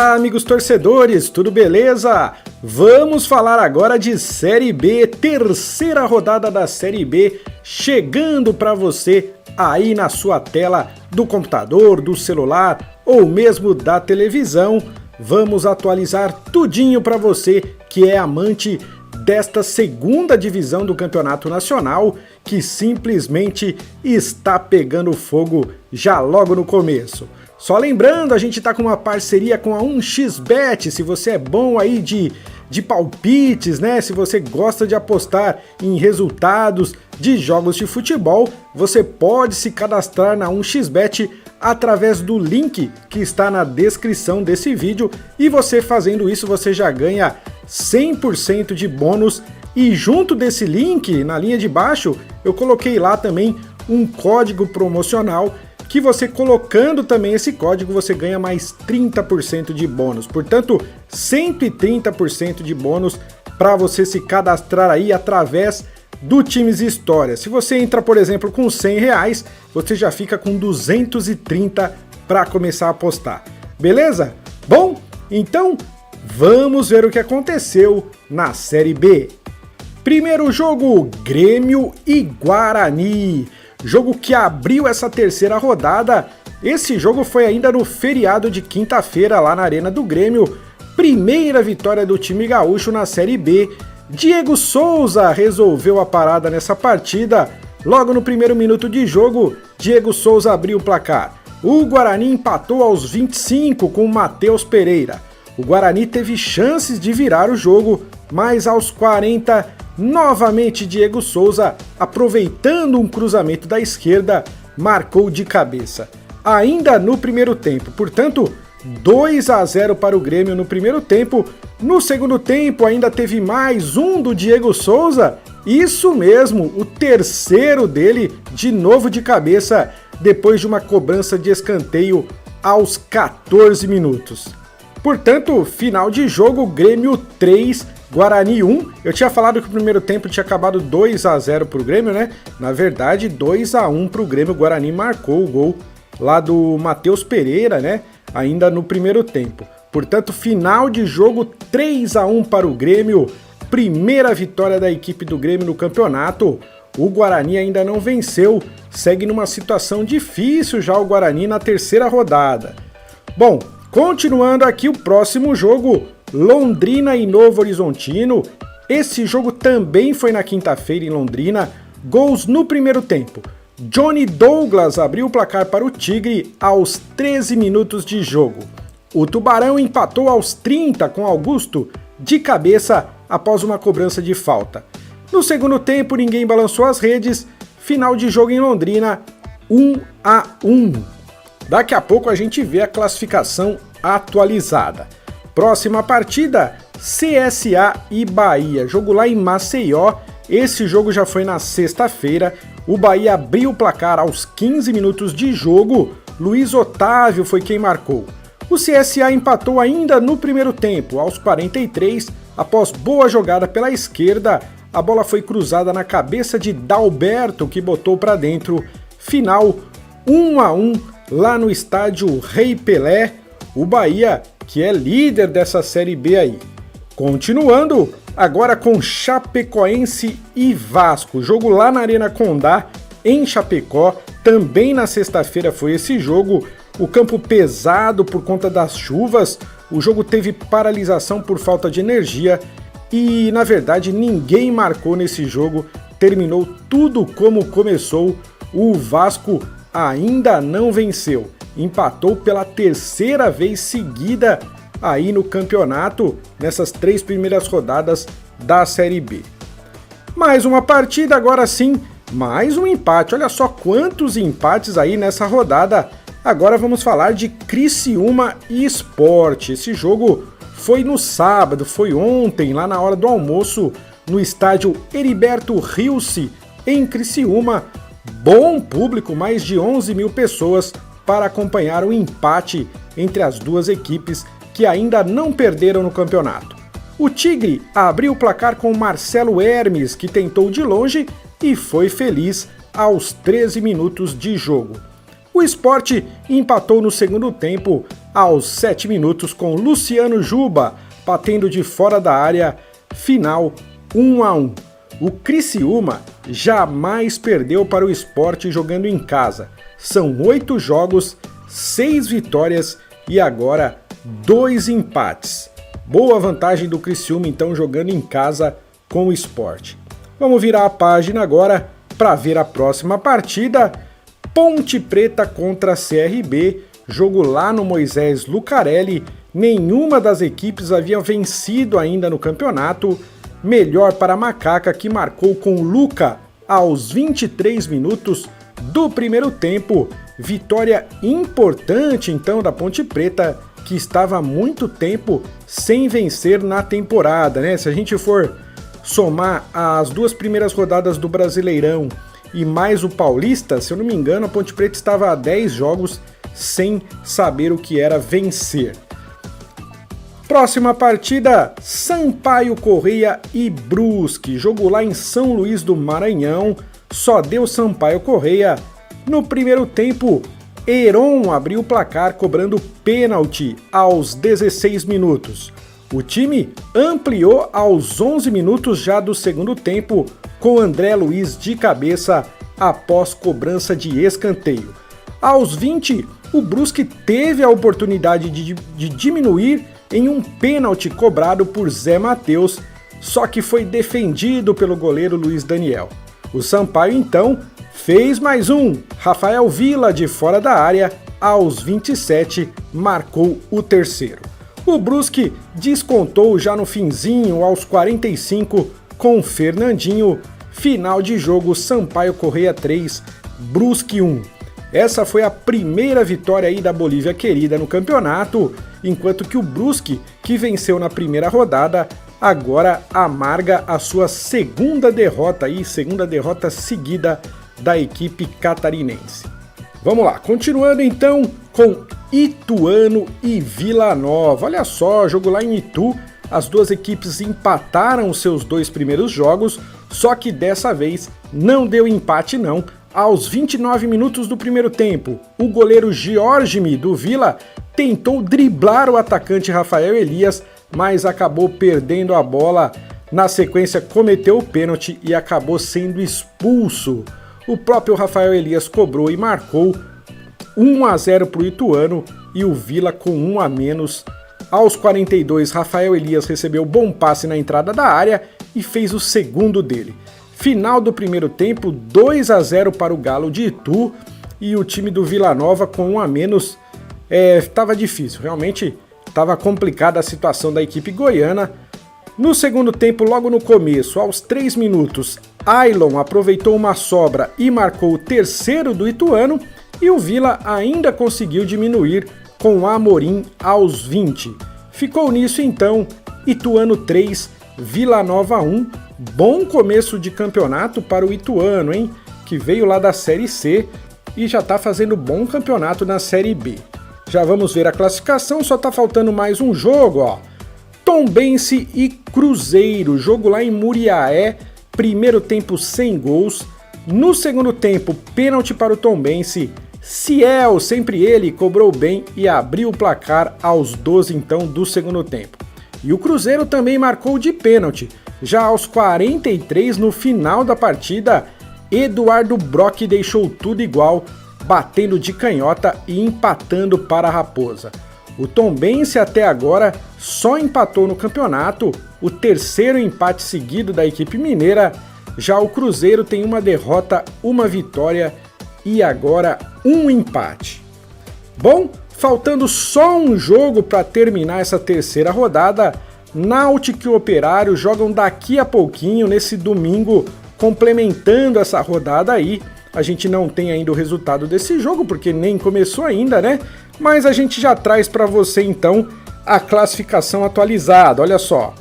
Olá, amigos torcedores, tudo beleza? Vamos falar agora de Série B, terceira rodada da Série B, chegando para você aí na sua tela do computador, do celular ou mesmo da televisão. Vamos atualizar tudinho para você que é amante desta segunda divisão do Campeonato Nacional, que simplesmente está pegando fogo já logo no começo. Só lembrando, a gente está com uma parceria com a 1xBet. Se você é bom aí de palpites, né? Se você gosta de apostar em resultados de jogos de futebol, você pode se cadastrar na 1xBet através do link que está na descrição desse vídeo, e você fazendo isso você já ganha 100% de bônus. E junto desse link, na linha de baixo, eu coloquei lá também um código promocional que você colocando também esse código você ganha mais 30% de bônus. Portanto, 130% de bônus para você se cadastrar aí através do Times História. Se você entra, por exemplo, com R$100, você já fica com 230 para começar a apostar. Beleza? Bom, então vamos ver o que aconteceu na Série B. Primeiro jogo, Grêmio e Guarani. Jogo que abriu essa terceira rodada. Esse jogo foi ainda no feriado de quinta-feira lá na Arena do Grêmio. Primeira vitória do time gaúcho na Série B. Diego Souza resolveu a parada nessa partida. Logo no primeiro minuto de jogo, Diego Souza abriu o placar. O Guarani empatou aos 25 com o Matheus Pereira. O Guarani teve chances de virar o jogo, mas aos 40, novamente Diego Souza, aproveitando um cruzamento da esquerda, marcou de cabeça. Ainda no primeiro tempo, portanto, 2-0 para o Grêmio no primeiro tempo. No segundo tempo ainda teve mais um do Diego Souza, isso mesmo, o terceiro dele, de novo de cabeça, depois de uma cobrança de escanteio aos 14 minutos. Portanto, final de jogo, Grêmio 3, Guarani 1. Eu tinha falado que o primeiro tempo tinha acabado 2-0 para o Grêmio, né? Na verdade, 2-1 para o Grêmio. O Guarani marcou o gol lá do Matheus Pereira, né? Ainda no primeiro tempo. Portanto, final de jogo 3-1 para o Grêmio. Primeira vitória da equipe do Grêmio no campeonato. O Guarani ainda não venceu. Segue numa situação difícil já o Guarani na terceira rodada. Bom, continuando aqui o próximo jogo, Londrina e Novo Horizontino. Esse jogo também foi na quinta-feira em Londrina. Gols no primeiro tempo. Johnny Douglas abriu o placar para o Tigre aos 13 minutos de jogo. O Tubarão empatou aos 30 com Augusto de cabeça após uma cobrança de falta. No segundo tempo, ninguém balançou as redes. Final de jogo em Londrina, 1-1. Daqui a pouco a gente vê a classificação atualizada. Próxima partida, CSA e Bahia. Jogo lá em Maceió. Esse jogo já foi na sexta-feira. O Bahia abriu o placar aos 15 minutos de jogo. Luiz Otávio foi quem marcou. O CSA empatou ainda no primeiro tempo, aos 43, após boa jogada pela esquerda. A bola foi cruzada na cabeça de Dalberto, que botou para dentro. Final 1-1 lá no estádio Rei Pelé. O Bahia, que é líder dessa Série B aí. Continuando, agora com Chapecoense e Vasco. Jogo lá na Arena Condá, em Chapecó. Também na sexta-feira foi esse jogo. O campo pesado por conta das chuvas. O jogo teve paralisação por falta de energia. E, na verdade, ninguém marcou nesse jogo. Terminou tudo como começou. O Vasco ainda não venceu. Empatou pela terceira vez seguida aí no campeonato, nessas 3 primeiras rodadas da Série B. Mais uma partida, agora sim, mais um empate. Olha só quantos empates aí nessa rodada. Agora vamos falar de Criciúma e Sport. Esse jogo foi no sábado, foi ontem, lá na hora do almoço, no estádio Heriberto Rilse, em Criciúma. Bom público, mais de 11 mil pessoas para acompanhar o empate entre as duas equipes que ainda não perderam no campeonato. O Tigre abriu o placar com Marcelo Hermes, que tentou de longe e foi feliz aos 13 minutos de jogo. O Sport empatou no segundo tempo aos 7 minutos com Luciano Juba batendo de fora da área, final 1-1. O Criciúma jamais perdeu para o Sport jogando em casa. São 8 jogos, 6 vitórias e agora 2 empates. Boa vantagem do Criciúma então jogando em casa com o Sport. Vamos virar a página agora para ver a próxima partida. Ponte Preta contra CRB, jogo lá no Moisés Lucarelli. Nenhuma das equipes havia vencido ainda no campeonato. Melhor para a Macaca, que marcou com Luca aos 23 minutos do primeiro tempo. Vitória importante então da Ponte Preta, que estava há muito tempo sem vencer na temporada, né? Se a gente for somar as 2 primeiras rodadas do Brasileirão e mais o Paulista, se eu não me engano, a Ponte Preta estava há 10 jogos sem saber o que era vencer. Próxima partida, Sampaio Corrêa e Brusque. Jogo lá em São Luís do Maranhão, só deu Sampaio Corrêa. No primeiro tempo, Heron abriu o placar cobrando pênalti aos 16 minutos. O time ampliou aos 11 minutos já do segundo tempo com André Luiz de cabeça após cobrança de escanteio. Aos 20, o Brusque teve a oportunidade de diminuir em um pênalti cobrado por Zé Matheus, só que foi defendido pelo goleiro Luiz Daniel. O Sampaio então fez mais um. Rafael Villa, de fora da área, aos 27, marcou o terceiro. O Brusque descontou já no finzinho, aos 45, com Fernandinho. Final de jogo, Sampaio Corrêa 3, Brusque 1. Essa foi a primeira vitória aí da Bolívia querida no campeonato, enquanto que o Brusque, que venceu na primeira rodada, agora amarga a sua segunda derrota seguida da equipe catarinense. Vamos lá, continuando então com Ituano e Vila Nova. Olha só, jogo lá em Itu, as duas equipes empataram os seus 2 primeiros jogos, só que dessa vez não deu empate não. Aos 29 minutos do primeiro tempo, o goleiro Giorgimi do Vila tentou driblar o atacante Rafael Elias, mas acabou perdendo a bola. Na sequência, cometeu o pênalti e acabou sendo expulso. O próprio Rafael Elias cobrou e marcou 1-0 para o Ituano e o Vila com 1 a menos. Aos 42, Rafael Elias recebeu bom passe na entrada da área e fez o segundo dele. Final do primeiro tempo, 2-0 para o Galo de Itu e o time do Vila Nova com 1 a menos. Estava difícil, realmente estava complicada a situação da equipe goiana. No segundo tempo, logo no começo, aos 3 minutos, Ailon aproveitou uma sobra e marcou o terceiro do Ituano e o Vila ainda conseguiu diminuir com Amorim aos 20. Ficou nisso então, Ituano 3, Vila Nova 1. Bom começo de campeonato para o Ituano, hein? Que veio lá da Série C e já está fazendo bom campeonato na Série B. Já vamos ver a classificação, só está faltando mais um jogo, ó. Tombense e Cruzeiro, jogo lá em Muriaé, primeiro tempo sem gols. No segundo tempo, pênalti para o Tombense. Ciel, sempre ele, cobrou bem e abriu o placar aos 12 então do segundo tempo. E o Cruzeiro também marcou de pênalti. Já aos 43, no final da partida, Eduardo Brock deixou tudo igual, batendo de canhota e empatando para a Raposa. O Tombense até agora só empatou no campeonato, o terceiro empate seguido da equipe mineira. Já o Cruzeiro tem uma derrota, uma vitória e agora um empate. Bom, faltando só um jogo para terminar essa terceira rodada, Náutico e Operário jogam daqui a pouquinho, nesse domingo, complementando essa rodada aí. A gente não tem ainda o resultado desse jogo, porque nem começou ainda, né? Mas a gente já traz para você, então, a classificação atualizada, olha só.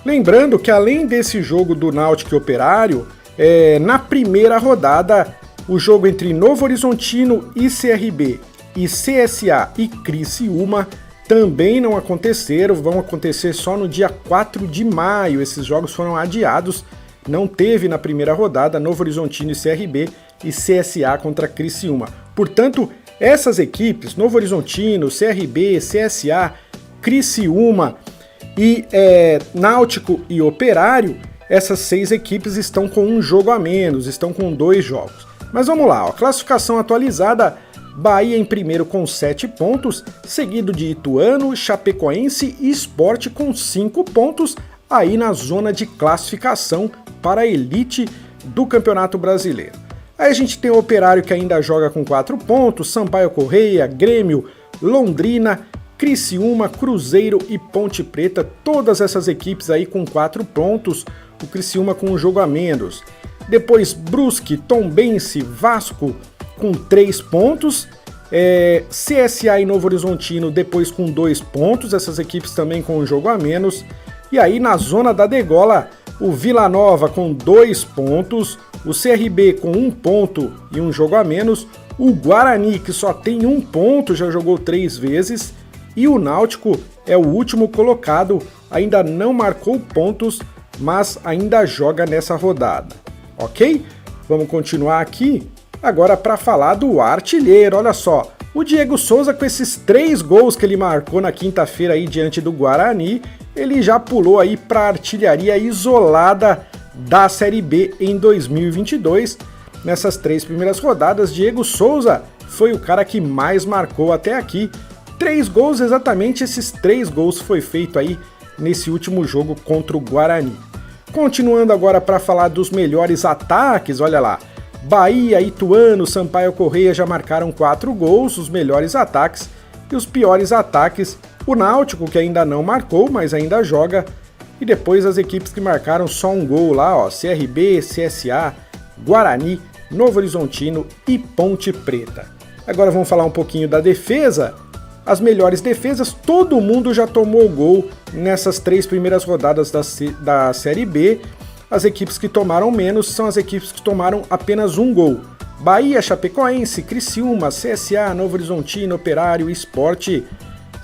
Lembrando que além desse jogo do Náutico e Operário, na primeira rodada, o jogo entre Novo Horizontino e CRB e CSA e Criciúma também não aconteceram, vão acontecer só no dia 4 de maio. Esses jogos foram adiados, não teve na primeira rodada Novo Horizontino e CRB e CSA contra Criciúma. Portanto, essas equipes, Novo Horizontino, CRB, CSA, Criciúma e Náutico e Operário, essas 6 equipes estão com um jogo a menos, estão com 2 jogos. Mas vamos lá, ó, classificação atualizada, Bahia em primeiro com 7 pontos, seguido de Ituano, Chapecoense e Sport com 5 pontos, aí na zona de classificação para a elite do Campeonato Brasileiro. Aí a gente tem o Operário que ainda joga com 4 pontos, Sampaio Corrêa, Grêmio, Londrina, Criciúma, Cruzeiro e Ponte Preta, todas essas equipes aí com 4 pontos, o Criciúma com um jogo a menos. Depois Brusque, Tombense, Vasco com 3 pontos, CSA e Novo Horizontino depois com 2 pontos, essas equipes também com um jogo a menos. E aí na zona da degola, o Vila Nova com 2 pontos, o CRB com 1 ponto e um jogo a menos, o Guarani que só tem 1 ponto, já jogou 3 vezes, e o Náutico é o último colocado, ainda não marcou pontos, mas ainda joga nessa rodada, ok? Vamos continuar aqui, agora para falar do artilheiro, olha só, o Diego Souza com esses 3 gols que ele marcou na quinta-feira aí diante do Guarani, ele já pulou aí para a artilharia isolada da Série B em 2022. Nessas 3 primeiras rodadas, Diego Souza foi o cara que mais marcou até aqui. 3 gols, exatamente esses 3 gols foi feito aí nesse último jogo contra o Guarani. Continuando agora para falar dos melhores ataques, olha lá. Bahia, Ituano, Sampaio Corrêa já marcaram 4 gols, os melhores ataques, e os piores ataques, o Náutico, que ainda não marcou, mas ainda joga, e depois as equipes que marcaram só um gol lá, ó, CRB, CSA, Guarani, Novo Horizontino e Ponte Preta. Agora vamos falar um pouquinho da defesa. As melhores defesas, todo mundo já tomou gol nessas 3 primeiras rodadas da Série B. As equipes que tomaram menos são as equipes que tomaram apenas 1 gol. Bahia, Chapecoense, Criciúma, CSA, Novo Horizontino, Operário e Sport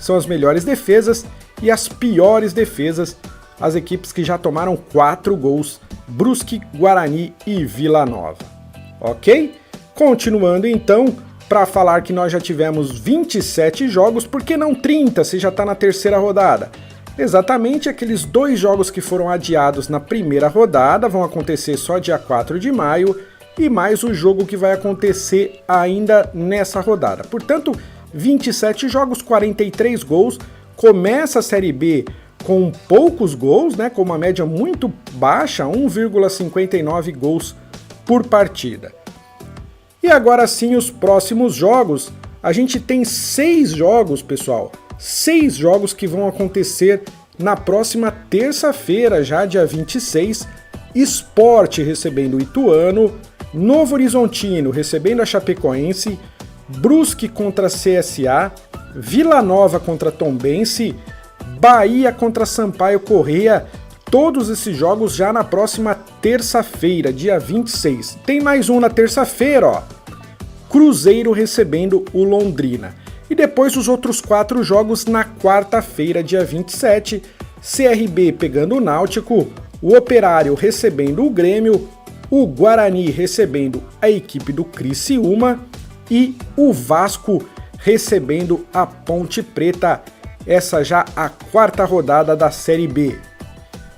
são as melhores defesas, e as piores defesas, as equipes que já tomaram 4 gols, Brusque, Guarani e Vila Nova. Ok? Continuando então, para falar que nós já tivemos 27 jogos, por que não 30 se já está na terceira rodada? Exatamente, aqueles 2 jogos que foram adiados na primeira rodada vão acontecer só dia 4 de maio, e mais o jogo que vai acontecer ainda nessa rodada. Portanto, 27 jogos, 43 gols, começa a Série B com poucos gols, né, com uma média muito baixa, 1,59 gols por partida. E agora sim, os próximos jogos, a gente tem 6 jogos, pessoal, 6 jogos que vão acontecer na próxima terça-feira, já dia 26, Sport recebendo o Ituano, Novo Horizontino recebendo a Chapecoense, Brusque contra CSA, Vila Nova contra Tombense, Bahia contra Sampaio Corrêa, todos esses jogos já na próxima terça-feira, dia 26. Tem mais um na terça-feira, ó, Cruzeiro recebendo o Londrina. E depois os outros 4 jogos na quarta-feira, dia 27, CRB pegando o Náutico, o Operário recebendo o Grêmio, o Guarani recebendo a equipe do Criciúma e o Vasco recebendo a Ponte Preta, essa já a 4ª rodada da Série B.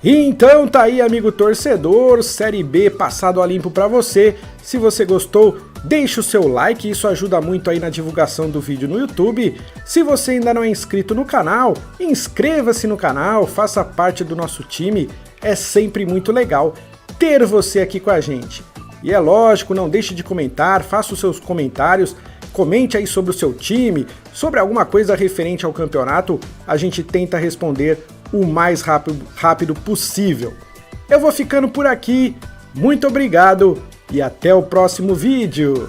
E então tá aí, amigo torcedor, Série B passado a limpo para você. Se você gostou, deixa o seu like, isso ajuda muito aí na divulgação do vídeo no YouTube. Se você ainda não é inscrito no canal, inscreva-se no canal, faça parte do nosso time, é sempre muito legal ter você aqui com a gente. E é lógico, não deixe de comentar, faça os seus comentários, comente aí sobre o seu time, sobre alguma coisa referente ao campeonato, a gente tenta responder o mais rápido possível. Eu vou ficando por aqui, muito obrigado e até o próximo vídeo!